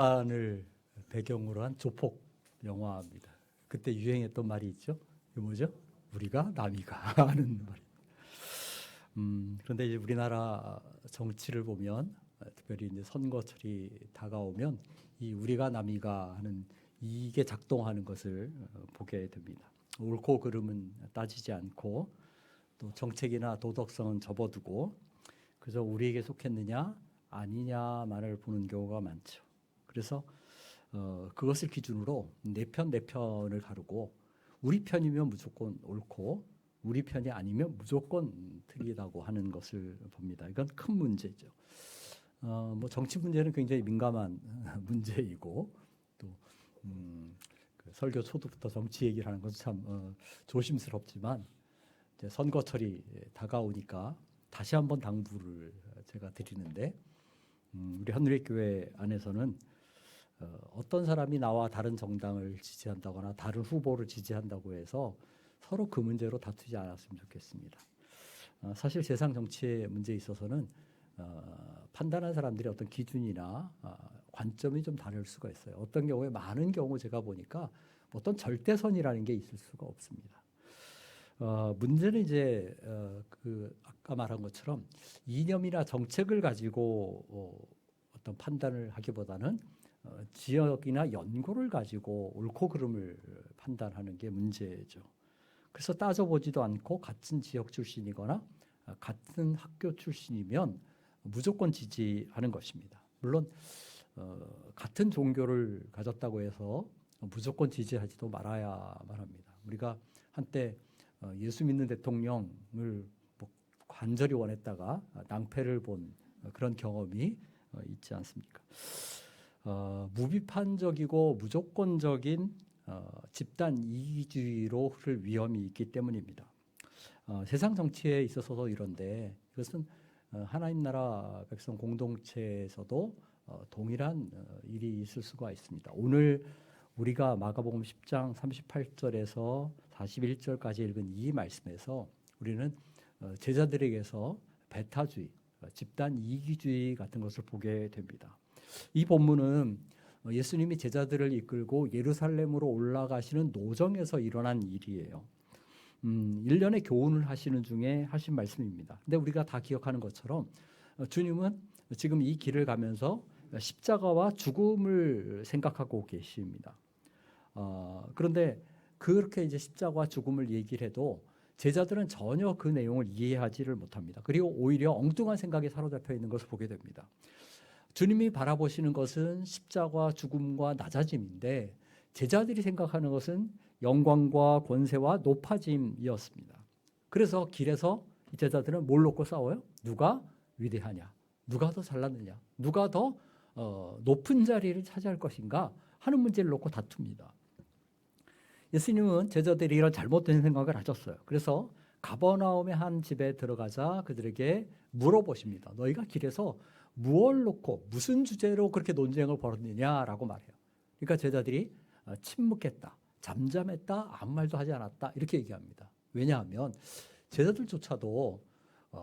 을 배경으로 한 조폭 영화입니다. 그때 유행했던 말이 있죠. 이게 뭐죠? 우리가 남이가 하는 말. 그런데 이제 우리나라 정치를 보면 특별히 이제 선거철이 다가오면 이 우리가 남이가 하는 이게 작동하는 것을 보게 됩니다. 옳고 그름은 따지지 않고 또 정책이나 도덕성은 접어두고 그저 우리에게 속했느냐 아니냐만을 보는 경우가 많죠. 그래서 그것을 기준으로 내 편을 가르고 우리 편이면 무조건 옳고 우리 편이 아니면 무조건 틀리다고 하는 것을 봅니다. 이건 큰 문제죠. 뭐 정치 문제는 굉장히 민감한 문제이고 또 그 설교 초두부터 정치 얘기를 하는 것은 참 조심스럽지만 이제 선거철이 다가오니까 다시 한번 당부를 제가 드리는데 우리 한누리교회 안에서는 어떤 사람이 나와 다른 정당을 지지한다거나 다른 후보를 지지한다고 해서 서로 그 문제로 다투지 않았으면 좋겠습니다. 사실 세상 정치의 문제에 있어서는 판단한 사람들의 어떤 기준이나 관점이 좀 다를 수가 있어요. 어떤 경우에 많은 경우 제가 보니까 어떤 절대선이라는 게 있을 수가 없습니다. 문제는 이제 그 아까 말한 것처럼 이념이나 정책을 가지고 어떤 판단을 하기보다는 지역이나 연고를 가지고 옳고 그름을 판단하는 게 문제죠. 그래서 따져보지도 않고 같은 지역 출신이거나 같은 학교 출신이면 무조건 지지하는 것입니다. 물론 같은 종교를 가졌다고 해서 무조건 지지하지도 말아야만 합니다. 우리가 한때 예수 믿는 대통령을 간절히 원했다가 낭패를 본 그런 경험이 있지 않습니까? 무비판적이고 무조건적인 집단 이기주의로 흐를 위험이 있기 때문입니다. 세상 정치에 있어서도 이런데 이것은 하나님 나라 백성 공동체에서도 동일한 일이 있을 수가 있습니다. 오늘 우리가 마가복음 10장 38절에서 41절까지 읽은 이 말씀에서 우리는 제자들에게서 배타주의, 집단 이기주의 같은 것을 보게 됩니다. 이 본문은 예수님이 제자들을 이끌고 예루살렘으로 올라가시는 노정에서 일어난 일이에요. 1년의 교훈을 하시는 중에 하신 말씀입니다. 근데 우리가 다 기억하는 것처럼 주님은 지금 이 길을 가면서 십자가와 죽음을 생각하고 계십니다. 그런데 그렇게 이제 십자가와 죽음을 얘기를 해도 제자들은 전혀 그 내용을 이해하지를 못합니다. 그리고 오히려 엉뚱한 생각에 사로잡혀 있는 것을 보게 됩니다. 주님이 바라보시는 것은 십자가와 죽음과 낮아짐인데 제자들이 생각하는 것은 영광과 권세와 높아짐이었습니다. 그래서 길에서 제자들은 뭘 놓고 싸워요? 누가 위대하냐? 누가 더 잘났느냐? 누가 더 높은 자리를 차지할 것인가? 하는 문제를 놓고 다툽니다. 예수님은 제자들이 이런 잘못된 생각을 하셨어요. 그래서 가버나움의 한 집에 들어가자 그들에게 물어보십니다. 너희가 길에서 무엇을 놓고 무슨 주제로 그렇게 논쟁을 벌였느냐라고 말해요. 그러니까 제자들이 침묵했다, 잠잠했다, 아무 말도 하지 않았다 이렇게 얘기합니다. 왜냐하면 제자들조차도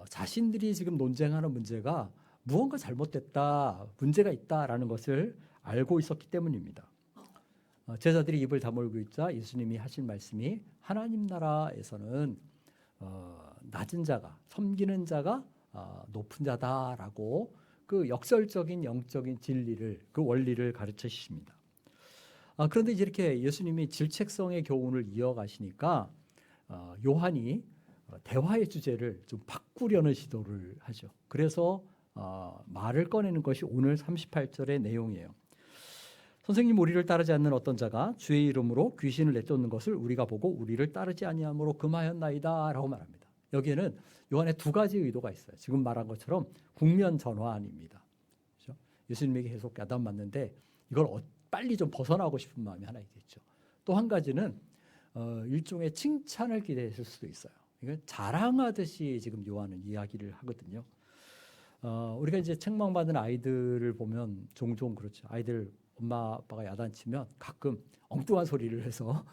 자신들이 지금 논쟁하는 문제가 무언가 잘못됐다, 문제가 있다라는 것을 알고 있었기 때문입니다. 제자들이 입을 다물고 있자 예수님이 하신 말씀이 하나님 나라에서는 낮은 자가, 섬기는 자가 높은 자다라고 그 역설적인 영적인 진리를, 그 원리를 가르쳐 주십니다. 그런데 이제 이렇게 예수님이 질책성의 교훈을 이어가시니까 요한이 대화의 주제를 좀 바꾸려는 시도를 하죠. 그래서 말을 꺼내는 것이 오늘 38절의 내용이에요. 선생님, 우리를 따르지 않는 어떤 자가 주의 이름으로 귀신을 내쫓는 것을 우리가 보고 우리를 따르지 아니함으로 금하였나이다 라고 말합니다. 여기에는 요한의 두 가지 의도가 있어요. 지금 말한 것처럼 국면 전환입니다. 그렇죠? 예수님에게 계속 야단 맞는데 이걸 빨리 좀 벗어나고 싶은 마음이 하나 있겠죠. 또 한 가지는 일종의 칭찬을 기대했을 수도 있어요. 이건 자랑하듯이 지금 요한은 이야기를 하거든요. 우리가 이제 책망받은 아이들을 보면 종종 그렇죠. 아이들 엄마 아빠가 야단치면 가끔 엉뚱한 소리를 해서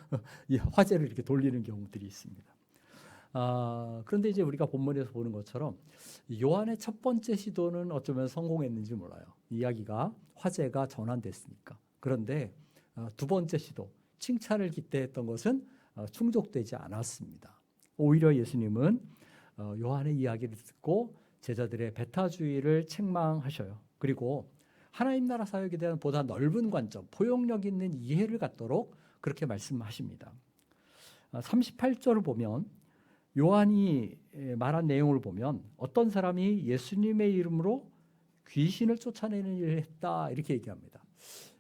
화제를 이렇게 돌리는 경우들이 있습니다. 그런데 이제 우리가 본문에서 보는 것처럼 요한의 첫 번째 시도는 어쩌면 성공했는지 몰라요. 이야기가 화제가 전환됐으니까. 그런데 두 번째 시도, 칭찬을 기대했던 것은 충족되지 않았습니다. 오히려 예수님은 요한의 이야기를 듣고 제자들의 배타주의를 책망하셔요. 그리고 하나님 나라 사역에 대한 보다 넓은 관점, 포용력 있는 이해를 갖도록 그렇게 말씀하십니다. 38절을 보면 요한이 말한 내용을 보면 어떤 사람이 예수님의 이름으로 귀신을 쫓아내는 일을 했다 이렇게 얘기합니다.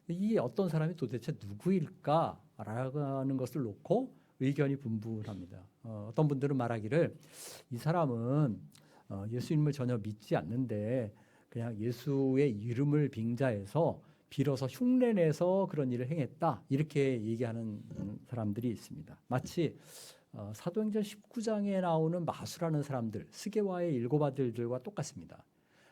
이 어떤 사람이 도대체 누구일까라는 것을 놓고 의견이 분분합니다. 어떤 분들은 말하기를 이 사람은 예수님을 전혀 믿지 않는데 그냥 예수의 이름을 빙자해서 빌어서 흉내내서 그런 일을 행했다 이렇게 얘기하는 사람들이 있습니다. 마치 사도행전 19장에 나오는 마수라는 사람들, 스게와의 7 아들들과 똑같습니다.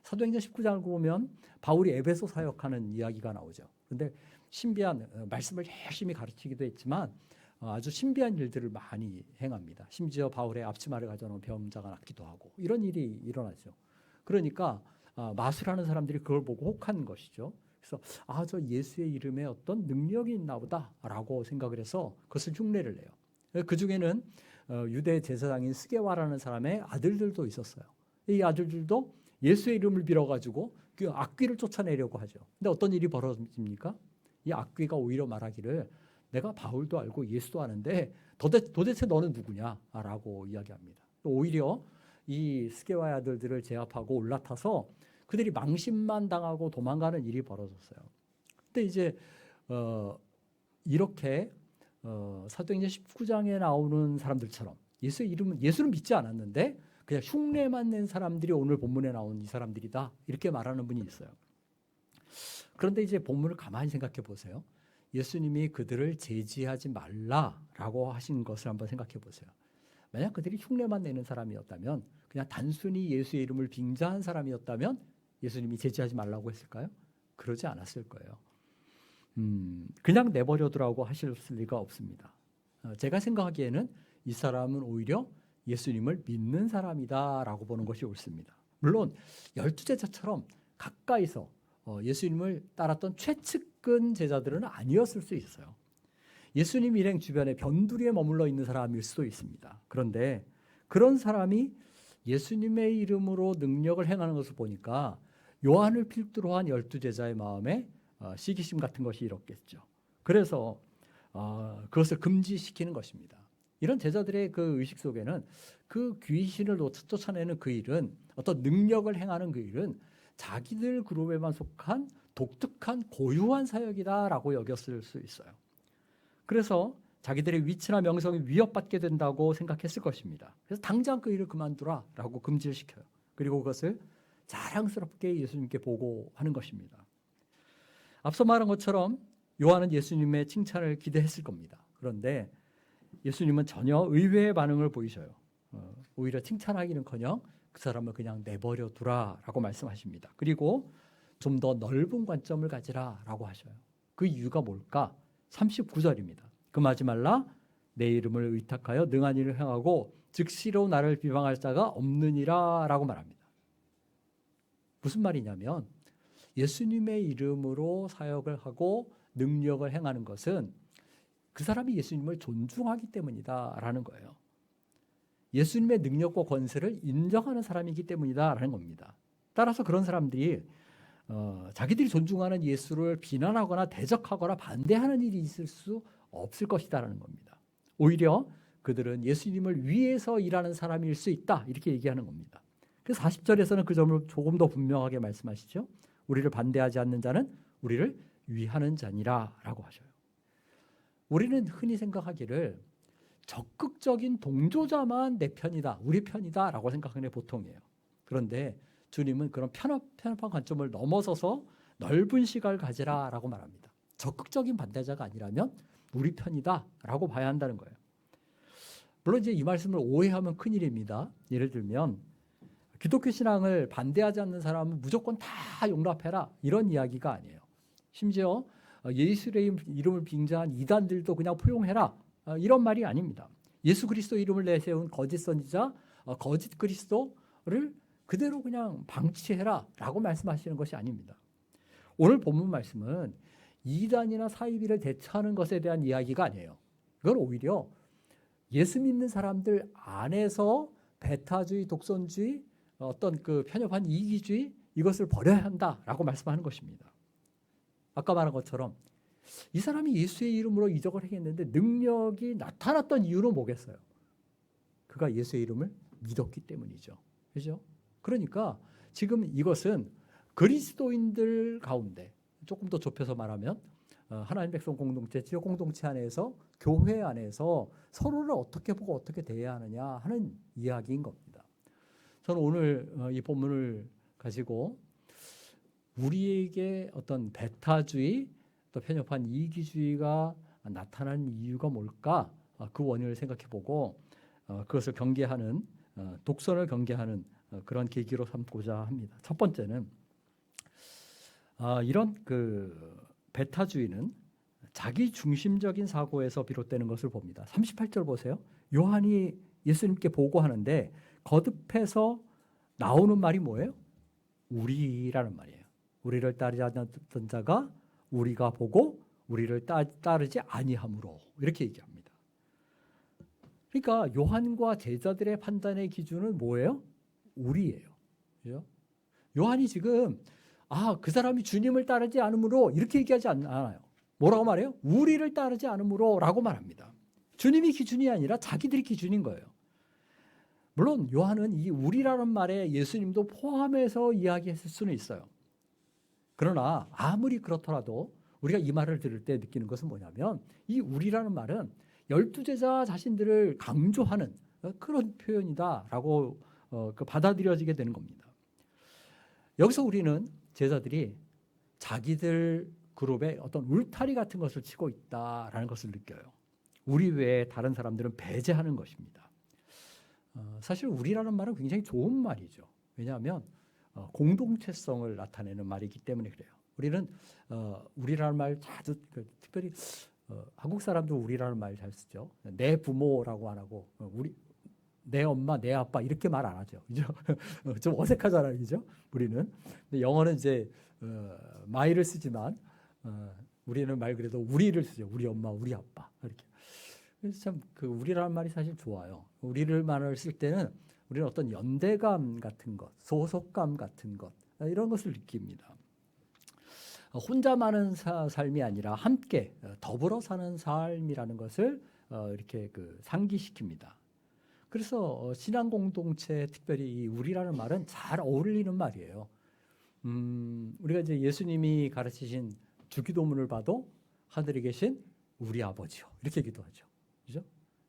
사도행전 19장을 보면 바울이 에베소 사역하는 이야기가 나오죠. 그런데 신비한 말씀을 열심히 가르치기도 했지만 아주 신비한 일들을 많이 행합니다. 심지어 바울의 앞치마를 가져놓은 병자가 낫기도 하고 이런 일이 일어나죠. 그러니까 마수라는 사람들이 그걸 보고 혹한 것이죠. 그래서 저 예수의 이름에 어떤 능력이 있나 보다라고 생각을 해서 그것을 흉내를 내요. 그 중에는 유대 제사장인 스게와라는 사람의 아들들도 있었어요. 이 아들들도 예수의 이름을 빌어가지고 그 악귀를 쫓아내려고 하죠. 근데 어떤 일이 벌어집니까? 이 악귀가 오히려 말하기를 내가 바울도 알고 예수도 아는데 도대체 너는 누구냐라고 이야기합니다. 오히려 이 스게와의 아들들을 제압하고 올라타서 그들이 망신만 당하고 도망가는 일이 벌어졌어요. 근데 이제 이렇게 사도행전 19장에 나오는 사람들처럼 예수를 믿지 않았는데 그냥 흉내만 낸 사람들이 오늘 본문에 나온 이 사람들이다 이렇게 말하는 분이 있어요. 그런데 이제 본문을 가만히 생각해 보세요. 예수님이 그들을 제지하지 말라라고 하신 것을 한번 생각해 보세요. 만약 그들이 흉내만 내는 사람이었다면 그냥 단순히 예수의 이름을 빙자한 사람이었다면 예수님이 제지하지 말라고 했을까요? 그러지 않았을 거예요. 그냥 내버려두라고 하실 리가 없습니다. 제가 생각하기에는 이 사람은 오히려 예수님을 믿는 사람이다라고 보는 것이 옳습니다. 물론 12제자처럼 가까이서 예수님을 따랐던 최측근 제자들은 아니었을 수 있어요. 예수님 일행 주변에 변두리에 머물러 있는 사람일 수도 있습니다. 그런데 그런 사람이 예수님의 이름으로 능력을 행하는 것을 보니까 요한을 필두로 한 12제자의 마음에 시기심 같은 것이 일었겠죠. 그래서 그것을 금지시키는 것입니다. 이런 제자들의 그 의식 속에는 그 귀신을 쫓아내는 그 일은 어떤 능력을 행하는 그 일은 자기들 그룹에만 속한 독특한 고유한 사역이다라고 여겼을 수 있어요. 그래서 자기들의 위치나 명성이 위협받게 된다고 생각했을 것입니다. 그래서 당장 그 일을 그만두라라고 금지를 시켜요. 그리고 그것을 자랑스럽게 예수님께 보고하는 것입니다. 앞서 말한 것처럼 요한은 예수님의 칭찬을 기대했을 겁니다. 그런데 예수님은 전혀 의외의 반응을 보이셔요. 오히려 칭찬하기는커녕 그 사람을 그냥 내버려 두라라고 말씀하십니다. 그리고 좀 더 넓은 관점을 가지라라고 하셔요. 그 이유가 뭘까? 39절입니다. 금하지 말라. 내 이름을 의탁하여 능한 일을 행하고 즉시로 나를 비방할 자가 없느니라라고 말합니다. 무슨 말이냐면 예수님의 이름으로 사역을 하고 능력을 행하는 것은 그 사람이 예수님을 존중하기 때문이다라는 거예요. 예수님의 능력과 권세를 인정하는 사람이기 때문이다라는 겁니다. 따라서 그런 사람들이 자기들이 존중하는 예수를 비난하거나 대적하거나 반대하는 일이 있을 수 없을 것이다라는 겁니다. 오히려 그들은 예수님을 위해서 일하는 사람일 수 있다 이렇게 얘기하는 겁니다. 그래서 40절에서는 그 점을 조금 더 분명하게 말씀하시죠. 우리를 반대하지 않는 자는 우리를 위하는 자니라라고 하셔요. 우리는 흔히 생각하기를 적극적인 동조자만 내 편이다, 우리 편이다라고 생각하는 게 보통이에요. 그런데 주님은 그런 편협한 관점을 넘어서서 넓은 시각을 가지라라고 말합니다. 적극적인 반대자가 아니라면 우리 편이다라고 봐야 한다는 거예요. 물론 이제 이 말씀을 오해하면 큰일입니다. 예를 들면 기독교 신앙을 반대하지 않는 사람은 무조건 다 용납해라 이런 이야기가 아니에요. 심지어 예수의 이름을 빙자한 이단들도 그냥 포용해라 이런 말이 아닙니다. 예수 그리스도 이름을 내세운 거짓 선지자, 거짓 그리스도를 그대로 그냥 방치해라 라고 말씀하시는 것이 아닙니다. 오늘 본문 말씀은 이단이나 사이비를 대처하는 것에 대한 이야기가 아니에요. 이건 오히려 예수 믿는 사람들 안에서 배타주의, 독선주의, 어떤 그 편협한 이기주의 이것을 버려야 한다라고 말씀하는 것입니다. 아까 말한 것처럼 이 사람이 예수의 이름으로 이적을 행했는데 능력이 나타났던 이유는 뭐겠어요? 그가 예수의 이름을 믿었기 때문이죠. 그죠? 그러니까 지금 이것은 그리스도인들 가운데 조금 더 좁혀서 말하면 하나님 백성 공동체, 지역 공동체 안에서 교회 안에서 서로를 어떻게 보고 어떻게 대해야 하느냐 하는 이야기인 겁니다. 저는 오늘 이 본문을 가지고 우리에게 어떤 배타주의 또 편협한 이기주의가 나타나는 이유가 뭘까? 그 원인을 생각해 보고 그것을 경계하는 독선을 경계하는 그런 계기로 삼고자 합니다. 첫 번째는 이런 그 배타주의는 자기 중심적인 사고에서 비롯되는 것을 봅니다. 38절 보세요. 요한이 예수님께 보고하는데 거듭해서 나오는 말이 뭐예요? 우리라는 말이에요. 우리를 따르지 않았던 자가 우리가 보고 우리를 따르지 아니함으로 이렇게 얘기합니다. 그러니까 요한과 제자들의 판단의 기준은 뭐예요? 우리예요. 그죠? 요한이 지금 그 사람이 주님을 따르지 않으므로 이렇게 얘기하지 않아요. 뭐라고 말해요? 우리를 따르지 않으므로 라고 말합니다. 주님이 기준이 아니라 자기들이 기준인 거예요. 물론 요한은 이 우리라는 말에 예수님도 포함해서 이야기했을 수는 있어요. 그러나 아무리 그렇더라도 우리가 이 말을 들을 때 느끼는 것은 뭐냐면 이 우리라는 말은 12제자 자신들을 강조하는 그런 표현이다라고 받아들여지게 되는 겁니다. 여기서 우리는 제자들이 자기들 그룹에 어떤 울타리 같은 것을 치고 있다라는 것을 느껴요. 우리 외에 다른 사람들은 배제하는 것입니다. 사실 우리라는 말은 굉장히 좋은 말이죠. 왜냐하면 공동체성을 나타내는 말이기 때문에 그래요. 우리는 우리라는 말 자주 특별히 한국 사람도 우리라는 말 잘 쓰죠. 내 부모라고 안 하고 우리 내 엄마, 내 아빠 이렇게 말 안 하죠. 그죠? 좀 어색하잖아요. 그죠? 우리는. 근데 영어는 이제 my를 쓰지만 우리는 말 그래도 우리를 쓰죠. 우리 엄마, 우리 아빠 이렇게. 그래서 참 그 우리라는 말이 사실 좋아요. 우리를 말을 쓸 때는 우리는 어떤 연대감 같은 것, 소속감 같은 것 이런 것을 느낍니다. 혼자만은 삶이 아니라 함께 더불어 사는 삶이라는 것을 이렇게 상기시킵니다. 그래서 신앙 공동체 특별히 이 우리라는 말은 잘 어울리는 말이에요. 우리가 이제 예수님이 가르치신 주기도문을 봐도 하늘에 계신 우리 아버지요 이렇게 기도하죠. 그죠?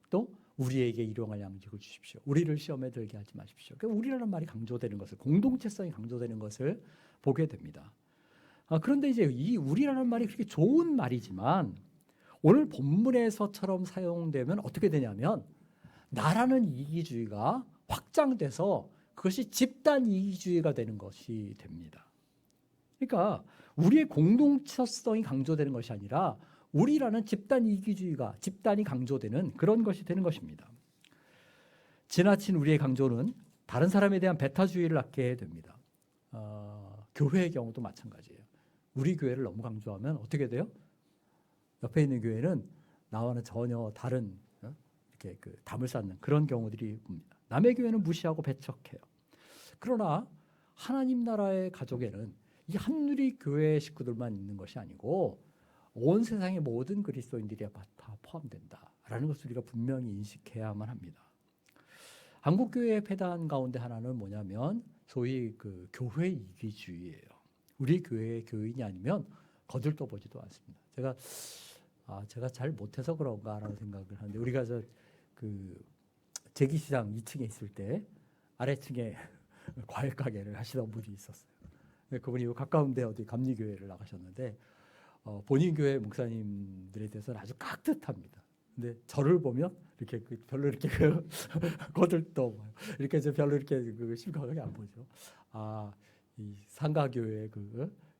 또 우리에게 일용할 양식을 주십시오. 우리를 시험에 들게 하지 마십시오. 그러니까 우리라는 말이 강조되는 것을 공동체성이 강조되는 것을 보게 됩니다. 그런데 이제 이 우리라는 말이 그렇게 좋은 말이지만 오늘 본문에서처럼 사용되면 어떻게 되냐면 나라는 이기주의가 확장돼서 그것이 집단 이기주의가 되는 것이 됩니다. 그러니까 우리의 공동체성이 강조되는 것이 아니라 우리라는 집단 이기주의가 집단이 강조되는 그런 것이 되는 것입니다. 지나친 우리의 강조는 다른 사람에 대한 배타주의를 낳게 됩니다. 교회의 경우도 마찬가지예요. 우리 교회를 너무 강조하면 어떻게 돼요? 옆에 있는 교회는 나와는 전혀 다른 이렇게 담을 쌓는 그런 경우들이 봅니다. 남의 교회는 무시하고 배척해요. 그러나 하나님 나라의 가족에는 이 한누리 교회 식구들만 있는 것이 아니고 온 세상의 모든 그리스도인들이 다 포함된다라는 것을 우리가 분명히 인식해야만 합니다. 한국 교회의 폐단 가운데 하나는 뭐냐면 소위 교회 이기주의예요. 우리 교회의 교인이 아니면 거들떠보지도 않습니다. 제가 잘 못해서 그런가라는 생각을 하는데 우리가 제기시장 2층에 있을 때 아래층에 과일 가게를 하시던 분이 있었어요. 그분이 가까운데 어디 감리교회를 나가셨는데 본인 교회 목사님들에 대해서는 아주 깍듯합니다. 근데 저를 보면 이렇게 별로 이렇게 거들떠 이렇게 별로 이렇게 심각하게 안 보죠. 이 상가교회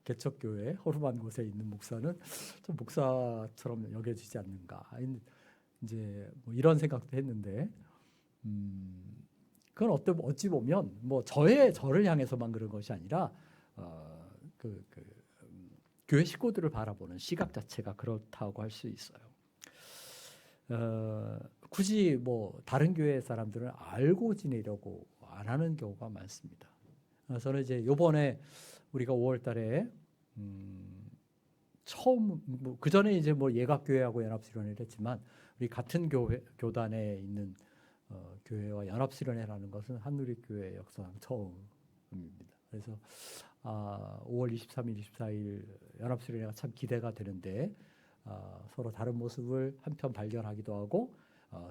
개척교회 허름한 곳에 있는 목사는 좀 목사처럼 여겨지지 않는가. 이제 뭐 이런 생각도 했는데, 그건 어찌 보면 뭐 저를 향해서만 그런 것이 아니라 어, 그, 그, 교회 식구들을 바라보는 시각 자체가 그렇다고 할 수 있어요. 굳이 뭐 다른 교회 사람들은 알고 지내려고 안 하는 경우가 많습니다. 저는 이제 요번에 우리가 5월달에 처음 그 전에 이제 뭐 예각교회하고 연합수련회를 했지만 우리 같은 교단에 있는 교회와 연합수련회라는 것은 한누리교회 역사상 처음입니다. 그래서 5월 23일, 24일 연합수련회가 참 기대가 되는데 서로 다른 모습을 한편 발견하기도 하고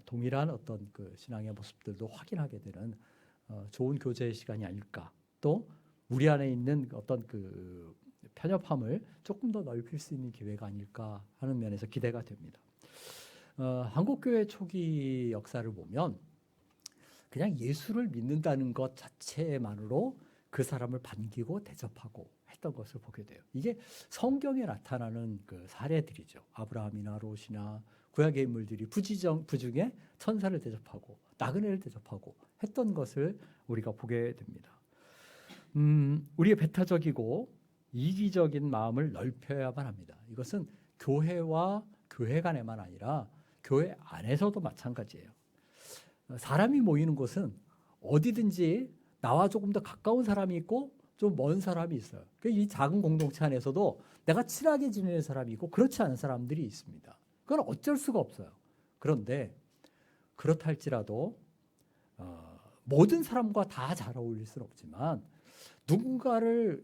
동일한 어떤 그 신앙의 모습들도 확인하게 되는 좋은 교제의 시간이 아닐까. 또 우리 안에 있는 어떤 그 편협함을 조금 더 넓힐 수 있는 기회가 아닐까 하는 면에서 기대가 됩니다. 한국교회 초기 역사를 보면 그냥 예수를 믿는다는 것 자체만으로 그 사람을 반기고 대접하고 했던 것을 보게 돼요. 이게 성경에 나타나는 그 사례들이죠. 아브라함이나 롯이나 구약의 인물들이 부중에 천사를 대접하고 나그네를 대접하고 했던 것을 우리가 보게 됩니다. 우리의 배타적이고 이기적인 마음을 넓혀야만 합니다. 이것은 교회와 교회 간에만 아니라 교회 안에서도 마찬가지예요. 사람이 모이는 곳은 어디든지 나와 조금 더 가까운 사람이 있고 좀 먼 사람이 있어요. 이 작은 공동체 안에서도 내가 친하게 지내는 사람이 있고 그렇지 않은 사람들이 있습니다. 그건 어쩔 수가 없어요. 그런데 그렇다 할지라도 모든 사람과 다 잘 어울릴 수는 없지만 누군가를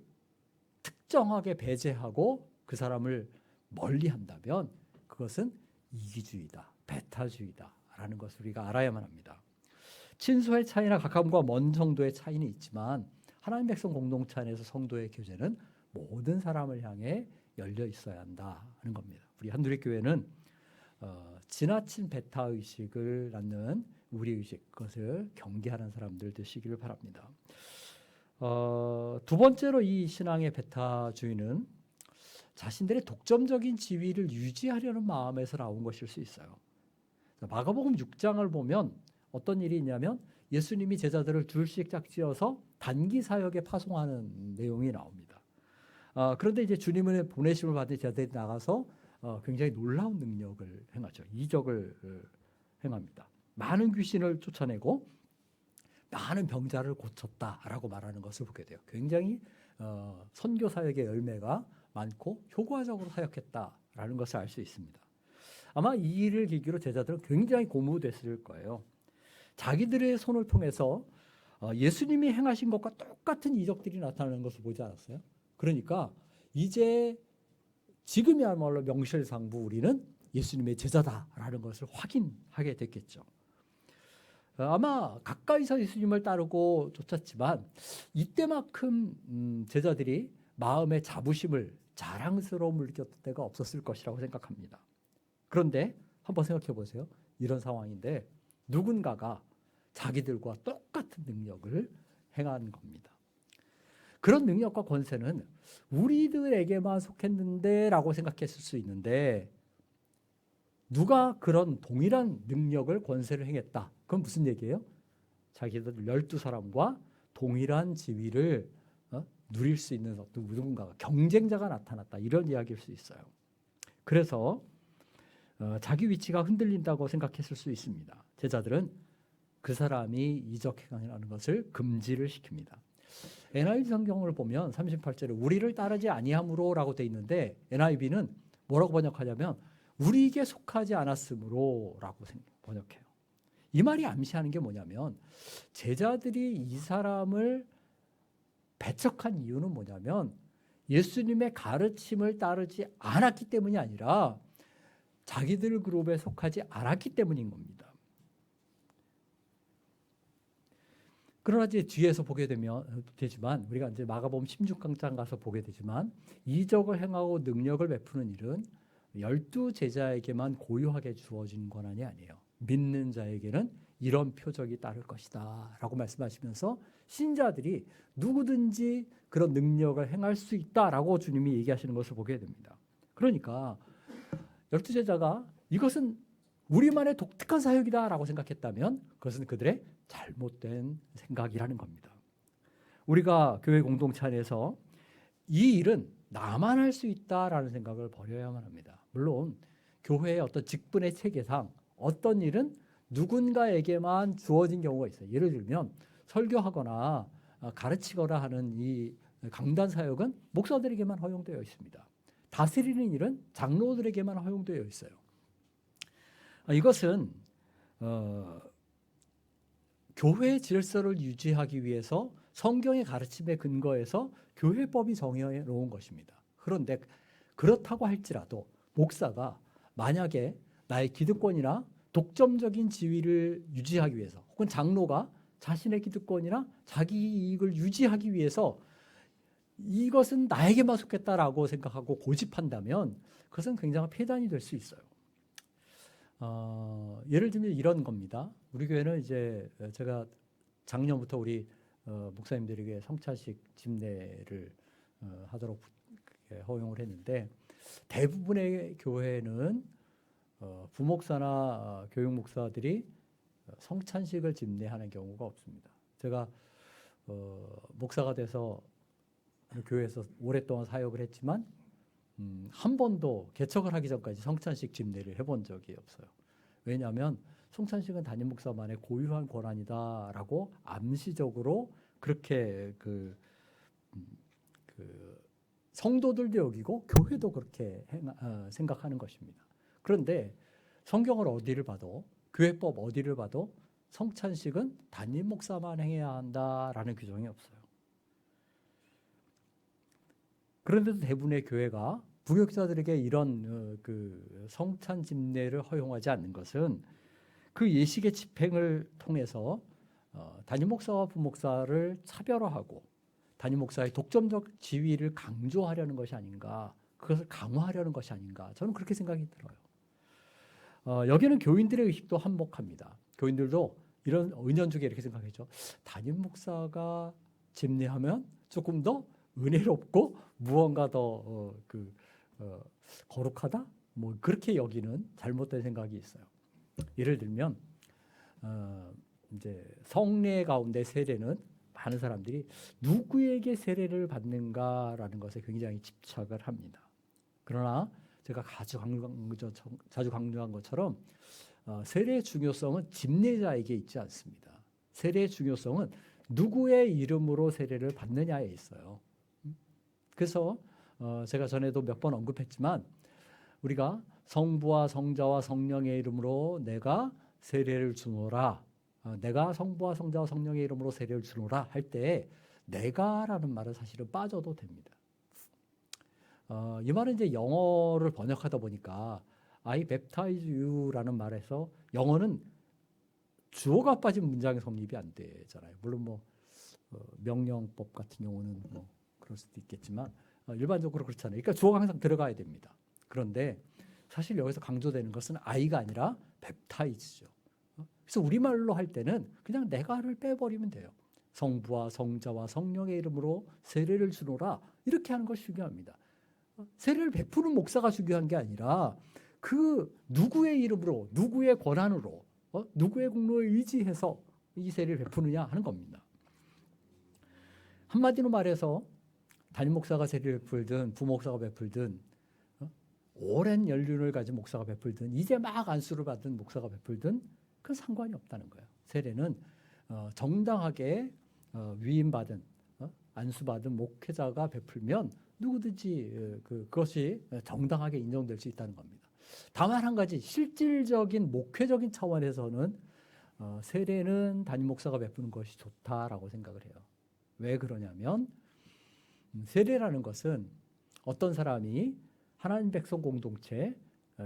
특정하게 배제하고 그 사람을 멀리 한다면 그것은 이기주의다, 배타주의다라는 것을 우리가 알아야만 합니다. 친소의 차이나 가까움과 먼 정도의 차이는 있지만 하나님 백성 공동체 안에서 성도의 교제는 모든 사람을 향해 열려 있어야 한다는 겁니다. 우리 한누리교회는 지나친 배타의식을 낳는 우리의식, 그것을 경계하는 사람들 되시기를 바랍니다. 두 번째로 이 신앙의 배타주의는 자신들의 독점적인 지위를 유지하려는 마음에서 나온 것일 수 있어요. 마가복음 6장을 보면 어떤 일이 있냐면 예수님이 제자들을 둘씩 짝지어서 단기 사역에 파송하는 내용이 나옵니다. 그런데 이제 주님의 보내심을 받은 제자들이 나가서 굉장히 놀라운 능력을 행하죠. 이적을 행합니다. 많은 귀신을 쫓아내고 많은 병자를 고쳤다라고 말하는 것을 보게 돼요. 굉장히 선교 사역의 열매가 많고 효과적으로 사역했다라는 것을 알 수 있습니다. 아마 이 일을 계기로 제자들은 굉장히 고무됐을 거예요. 자기들의 손을 통해서 예수님이 행하신 것과 똑같은 이적들이 나타나는 것을 보지 않았어요? 그러니까 이제 지금이야말로 명실상부 우리는 예수님의 제자다라는 것을 확인하게 됐겠죠. 아마 가까이서 예수님을 따르고 쫓았지만 이때만큼 제자들이 마음의 자부심을 자랑스러움을 느꼈던 때가 없었을 것이라고 생각합니다. 그런데 한번 생각해 보세요. 이런 상황인데 누군가가 자기들과 똑같은 능력을 행한 겁니다. 그런 능력과 권세는 우리들에게만 속했는데 라고 생각했을 수 있는데 누가 그런 동일한 능력을 권세를 행했다. 그건 무슨 얘기예요? 자기들 12사람과 동일한 지위를 누릴 수 있는 어떤 누군가가 경쟁자가 나타났다. 이런 이야기일 수 있어요. 그래서 자기 위치가 흔들린다고 생각했을 수 있습니다. 제자들은 그 사람이 이적행하는 것을 금지를 시킵니다. NIV 성경을 보면 38절에 우리를 따르지 아니함으로라고 돼 있는데 NIV는 뭐라고 번역하냐면 우리에게 속하지 않았으므로라고 번역해요. 이 말이 암시하는 게 뭐냐면 제자들이 이 사람을 배척한 이유는 뭐냐면 예수님의 가르침을 따르지 않았기 때문이 아니라 자기들 그룹에 속하지 않았기 때문인 겁니다. 그러나 이제 뒤에서 보게 되지만 우리가 이제 마가복음 16장 가서 보게 되지만 이적을 행하고 능력을 베푸는 일은 12제자에게만 고유하게 주어진 권한이 아니에요. 믿는 자에게는 이런 표적이 따를 것이다 라고 말씀하시면서 신자들이 누구든지 그런 능력을 행할 수 있다라고 주님이 얘기하시는 것을 보게 됩니다. 그러니까 12제자가 이것은 우리만의 독특한 사역이다라고 생각했다면 그것은 그들의 잘못된 생각이라는 겁니다. 우리가 교회 공동체 안에서 이 일은 나만 할 수 있다라는 생각을 버려야만 합니다. 물론 교회의 어떤 직분의 체계상 어떤 일은 누군가에게만 주어진 경우가 있어요. 예를 들면 설교하거나 가르치거나 하는 이 강단 사역은 목사들에게만 허용되어 있습니다. 다스리는 일은 장로들에게만 허용되어 있어요. 이것은 교회의 질서를 유지하기 위해서 성경의 가르침에 근거해서 교회법이 정해 놓은 것입니다. 그런데 그렇다고 할지라도 목사가 만약에 나의 기득권이나 독점적인 지위를 유지하기 위해서 혹은 장로가 자신의 기득권이나 자기 이익을 유지하기 위해서 이것은 나에게만 속했다라고 생각하고 고집한다면 그것은 굉장한 폐단이 될 수 있어요. 예를 들면 이런 겁니다. 우리 교회는 이제 제가 작년부터 우리 목사님들에게 성찬식 집례를 하도록 허용을 했는데 대부분의 교회는 부목사나 교육목사들이 성찬식을 집례하는 경우가 없습니다. 제가 목사가 돼서 교회에서 오랫동안 사역을 했지만 한 번도 개척을 하기 전까지 성찬식 집례를 해본 적이 없어요. 왜냐하면 성찬식은 담임 목사만의 고유한 권한이다라고 암시적으로 그렇게 성도들도 여기고 교회도 그렇게 생각하는 것입니다. 그런데 성경을 어디를 봐도 교회법 어디를 봐도 성찬식은 담임 목사만 행해야 한다라는 규정이 없어요. 그런데도 대부분의 교회가 부교육자들에게 이런 성찬 집례를 허용하지 않는 것은 그 예식의 집행을 통해서 담임 목사와 부목사를 차별화하고 담임 목사의 독점적 지위를 강조하려는 것이 아닌가, 그것을 강화하려는 것이 아닌가, 저는 그렇게 생각이 들어요. 여기는 교인들의 의식도 한몫합니다. 교인들도 이런 은연중에 이렇게 생각했죠. 담임 목사가 집례하면 조금 더 은혜롭고 무언가 더 거룩하다? 뭐 그렇게 여기는 잘못된 생각이 있어요. 예를 들면 이제 성례 가운데 세례는 많은 사람들이 누구에게 세례를 받는가라는 것에 굉장히 집착을 합니다. 그러나 제가 자주 강조한 것처럼 세례의 중요성은 집례자에게 있지 않습니다. 세례의 중요성은 누구의 이름으로 세례를 받느냐에 있어요. 그래서 제가 전에도 몇 번 언급했지만 우리가 성부와 성자와 성령의 이름으로 내가 세례를 주노라, 내가 성부와 성자와 성령의 이름으로 세례를 주노라 할 때 내가라는 말은 사실은 빠져도 됩니다. 이 말은 이제 영어를 번역하다 보니까 I baptize you라는 말에서 영어는 주어가 빠진 문장의 성립이 안 되잖아요. 물론 뭐 명령법 같은 경우는 뭐 그럴 수도 있겠지만 일반적으로 그렇잖아요. 그러니까 주어가 항상 들어가야 됩니다. 그런데 사실 여기서 강조되는 것은 I가 아니라 baptize죠. 그래서 우리말로 할 때는 그냥 내가를 빼버리면 돼요. 성부와 성자와 성령의 이름으로 세례를 주노라 이렇게 하는 것이 중요합니다. 세례를 베푸는 목사가 중요한 게 아니라 그 누구의 이름으로 누구의 권한으로 누구의 공로에 의지해서 이 세례를 베푸느냐 하는 겁니다. 한마디로 말해서 담임 목사가 세례를 베풀든 부목사가 베풀든 오랜 연륜을 가진 목사가 베풀든 이제 막 안수를 받은 목사가 베풀든 그 상관이 없다는 거예요. 세례는 정당하게 위임받은 안수받은 목회자가 베풀면 누구든지 그것이 정당하게 인정될 수 있다는 겁니다. 다만 한 가지 실질적인 목회적인 차원에서는 세례는 담임 목사가 베푸는 것이 좋다라고 생각을 해요. 왜 그러냐면 세례라는 것은 어떤 사람이 하나님 백성 공동체,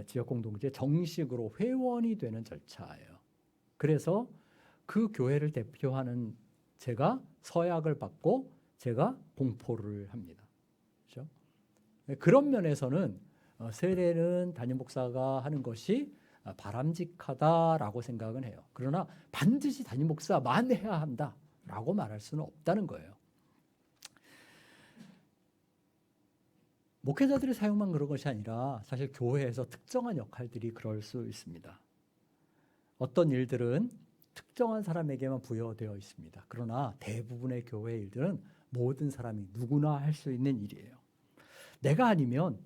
지역 공동체 정식으로 회원이 되는 절차예요. 그래서 그 교회를 대표하는 제가 서약을 받고 제가 공포를 합니다. 그렇죠? 그런 면에서는 세례는 담임 목사가 하는 것이 바람직하다라고 생각은 해요. 그러나 반드시 담임 목사만 해야 한다라고 말할 수는 없다는 거예요. 목회자들의 사용만 그런 것이 아니라 사실 교회에서 특정한 역할들이 그럴 수 있습니다. 어떤 일들은 특정한 사람에게만 부여되어 있습니다. 그러나 대부분의 교회 일들은 모든 사람이 누구나 할 수 있는 일이에요. 내가 아니면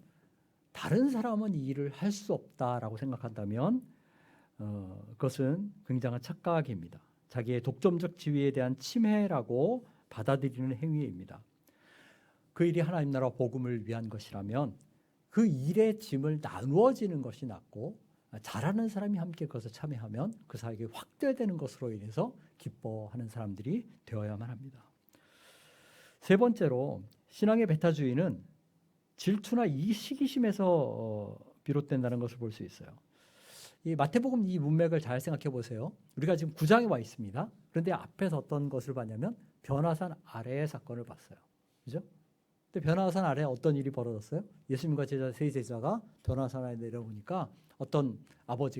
다른 사람은 이 일을 할 수 없다라고 생각한다면 그것은 굉장한 착각입니다. 자기의 독점적 지위에 대한 침해라고 받아들이는 행위입니다. 그 일이 하나님 나라 복음을 위한 것이라면 그 일의 짐을 나누어지는 것이 낫고, 잘하는 사람이 함께 그것에 참여하면 그 사역이 확대되는 것으로 인해서 기뻐하는 사람들이 되어야만 합니다. 세 번째로, 신앙의 배타주의는 질투나 이 시기심에서 비롯된다는 것을 볼 수 있어요. 이 마태복음 이 문맥을 잘 생각해 보세요. 우리가 지금 9장에 와 있습니다. 그런데 앞에서 어떤 것을 봤냐면 변화산 아래의 사건을 봤어요. 그죠? 근데 변화산 아래 어떤 일이 벌어졌어요? 예수님과 세 제자가 변화산 아래 내려오니까 어떤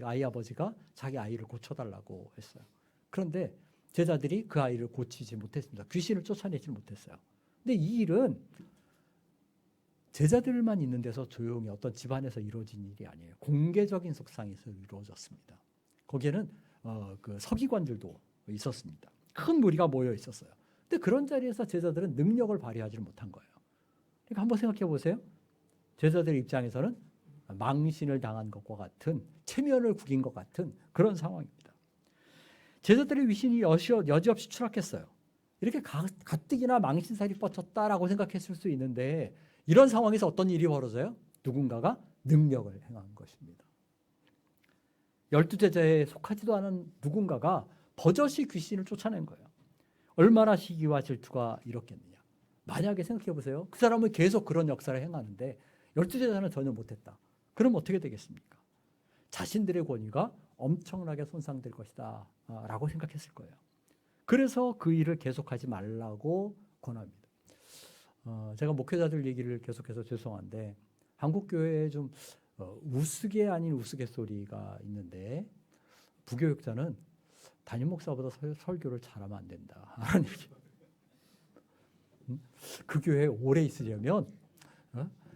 아이 아버지가 자기 아이를 고쳐달라고 했어요. 그런데 제자들이 그 아이를 고치지 못했습니다. 귀신을 쫓아내지 못했어요. 근데 이 일은 제자들만 있는 데서 조용히 어떤 집안에서 이루어진 일이 아니에요. 공개적인 석상에서 이루어졌습니다. 거기에는 그 서기관들도 있었습니다. 큰 무리가 모여 있었어요. 근데 그런 자리에서 제자들은 능력을 발휘하지 못한 거예요. 그러니까 한번 생각해 보세요. 제자들 입장에서는 망신을 당한 것과 같은, 체면을 구긴 것 같은 그런 상황입니다. 제자들의 위신이 여지없이 추락했어요. 이렇게 가뜩이나 망신살이 뻗쳤다라고 생각했을 수 있는데, 이런 상황에서 어떤 일이 벌어져요? 누군가가 능력을 행한 것입니다. 12제자에 속하지도 않은 누군가가 버젓이 귀신을 쫓아낸 거예요. 얼마나 시기와 질투가 이렇겠느냐. 만약에 생각해 보세요. 그 사람은 계속 그런 역사를 행하는데 12제자는 전혀 못했다. 그럼 어떻게 되겠습니까? 자신들의 권위가 엄청나게 손상될 것이다 라고 생각했을 거예요. 그래서 그 일을 계속하지 말라고 권합니다. 제가 목회자들 얘기를 계속해서 죄송한데, 한국 교회에 좀 우스개 아닌 우스갯소리가 있는데, 부교육자는 담임 목사보다 설교를 잘하면 안 된다 하는 얘기. 그 교회에 오래 있으려면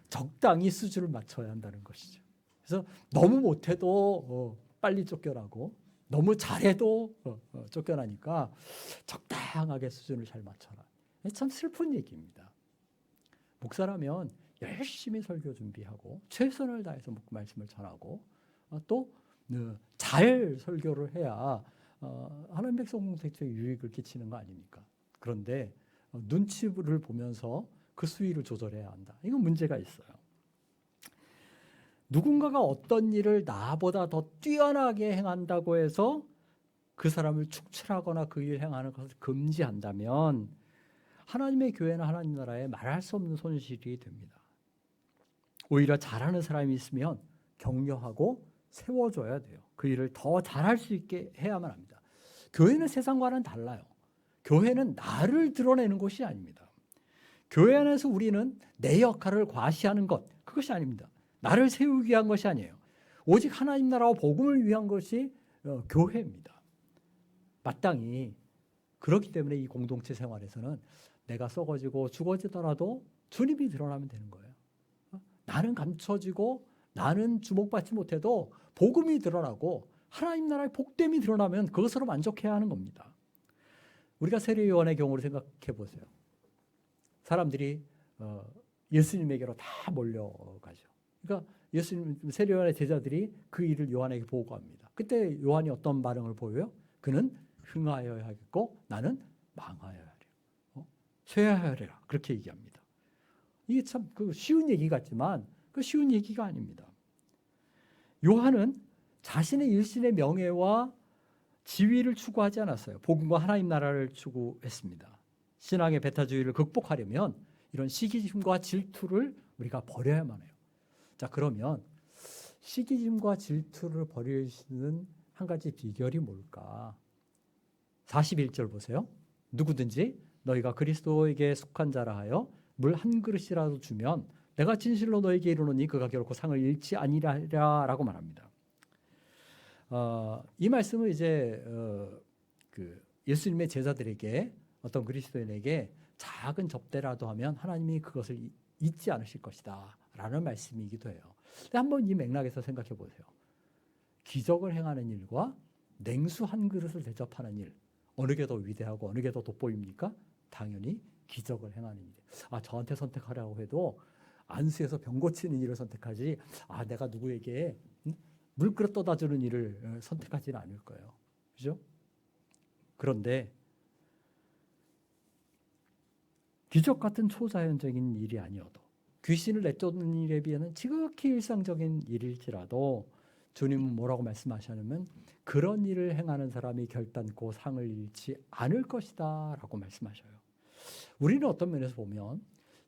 적당히 수준을 맞춰야 한다는 것이죠. 그래서 너무 못해도 빨리 쫓겨나고, 너무 잘해도 쫓겨나니까 적당하게 수준을 잘 맞춰라. 참 슬픈 얘기입니다. 목사라면 열심히 설교 준비하고 최선을 다해서 말씀을 전하고 또 잘 설교를 해야 하나님 백성 공동체에 유익을 끼치는 거 아닙니까? 그런데 눈치를 보면서 그 수위를 조절해야 한다. 이건 문제가 있어요. 누군가가 어떤 일을 나보다 더 뛰어나게 행한다고 해서 그 사람을 축출하거나 그 일을 행하는 것을 금지한다면 하나님의 교회나 하나님 나라에 말할 수 없는 손실이 됩니다. 오히려 잘하는 사람이 있으면 격려하고 세워줘야 돼요. 그 일을 더 잘할 수 있게 해야만 합니다. 교회는 세상과는 달라요. 교회는 나를 드러내는 곳이 아닙니다. 교회 안에서 우리는 내 역할을 과시하는 것, 그것이 아닙니다. 나를 세우기 위한 것이 아니에요. 오직 하나님 나라와 복음을 위한 것이 교회입니다. 마땅히 그렇기 때문에 이 공동체 생활에서는 내가 썩어지고 죽어지더라도 주님이 드러나면 되는 거예요. 나는 감춰지고 나는 주목받지 못해도 복음이 드러나고 하나님 나라의 복됨이 드러나면 그것으로 만족해야 하는 겁니다. 우리가 세례요한의 경우를 생각해 보세요. 사람들이 예수님에게로 다 몰려가죠. 그러니까 세례요한의 제자들이 그 일을 요한에게 보고합니다. 그때 요한이 어떤 반응을 보여요? 그는 흥하여야 하겠고 나는 망하여야 하리라. 쇠하여라. 그렇게 얘기합니다. 이게 참 쉬운 얘기 같지만 그 쉬운 얘기가 아닙니다. 요한은 자신의 일신의 명예와 지위를 추구하지 않았어요. 복음과 하나님 나라를 추구했습니다. 신앙의 배타주의를 극복하려면 이런 시기심과 질투를 우리가 버려야만 해요. 자, 그러면 시기심과 질투를 버릴 수 있는 한 가지 비결이 뭘까? 41절 보세요. 누구든지 너희가 그리스도에게 속한 자라 하여 물 한 그릇이라도 주면 내가 진실로 너에게 이르노니 그가 결코 상을 잃지 아니라라고 말합니다. 이 말씀은 이제 예수님의 제자들에게 어떤 그리스도인에게 작은 접대라도 하면 하나님이 그것을 잊지 않으실 것이다 라는 말씀이기도 해요. 근데 한번 이 맥락에서 생각해 보세요. 기적을 행하는 일과 냉수 한 그릇을 대접하는 일, 어느 게 더 위대하고 어느 게 더 돋보입니까? 당연히 기적을 행하는 일. 저한테 선택하라고 해도 안수에서 병 고치는 일을 선택하지, 내가 누구에게 물그릇 떠다 주는 일을 선택하지는 않을 거예요. 그죠? 그런데 기적 같은 초자연적인 일이 아니어도, 귀신을 내쫓는 일에 비하면 지극히 일상적인 일일지라도 주님은 뭐라고 말씀하시냐면 그런 일을 행하는 사람이 결단코 상을 잃지 않을 것이다 라고 말씀하셔요. 우리는 어떤 면에서 보면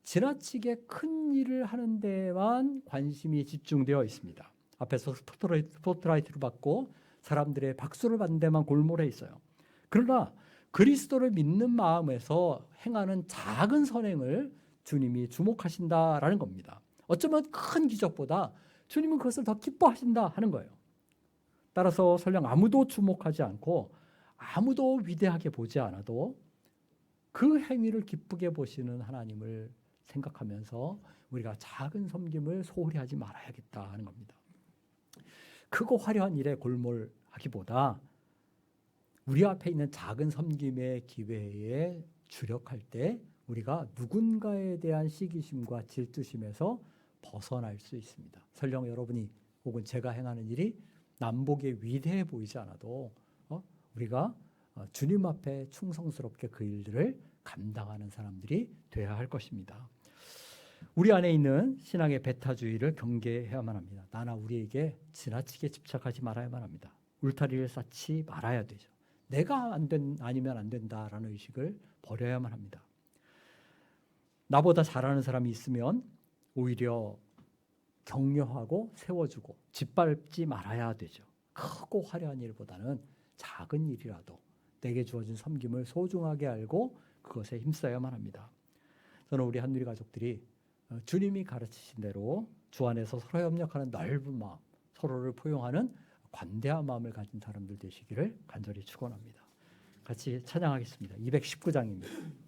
지나치게 큰 일을 하는 데만 관심이 집중되어 있습니다. 앞에서 스포트라이트를 받고 사람들의 박수를 받는 데만 골몰해 있어요. 그러나 그리스도를 믿는 마음에서 행하는 작은 선행을 주님이 주목하신다라는 겁니다. 어쩌면 큰 기적보다 주님은 그것을 더 기뻐하신다 하는 거예요. 따라서 설령 아무도 주목하지 않고 아무도 위대하게 보지 않아도 그 행위를 기쁘게 보시는 하나님을 생각하면서 우리가 작은 섬김을 소홀히 하지 말아야겠다 하는 겁니다. 크고 화려한 일에 골몰하기보다 우리 앞에 있는 작은 섬김의 기회에 주력할 때 우리가 누군가에 대한 시기심과 질투심에서 벗어날 수 있습니다. 설령 여러분이 혹은 제가 행하는 일이 남보기에 위대해 보이지 않아도 우리가 주님 앞에 충성스럽게 그 일들을 감당하는 사람들이 되어야 할 것입니다. 우리 안에 있는 신앙의 배타주의를 경계해야만 합니다. 나나 우리에게 지나치게 집착하지 말아야만 합니다. 울타리를 쌓지 말아야 되죠. 내가 아니면 안 된다라는 의식을 버려야만 합니다. 나보다 잘하는 사람이 있으면 오히려 격려하고 세워주고 짓밟지 말아야 되죠. 크고 화려한 일보다는 작은 일이라도 내게 주어진 섬김을 소중하게 알고 그것에 힘써야만 합니다. 저는 우리 한누리 가족들이 주님이 가르치신 대로 주 안에서 서로 협력하는 넓은 마음, 서로를 포용하는 관대한 마음을 가진 사람들 되시기를 간절히 축원합니다. 같이 찬양하겠습니다. 219장입니다.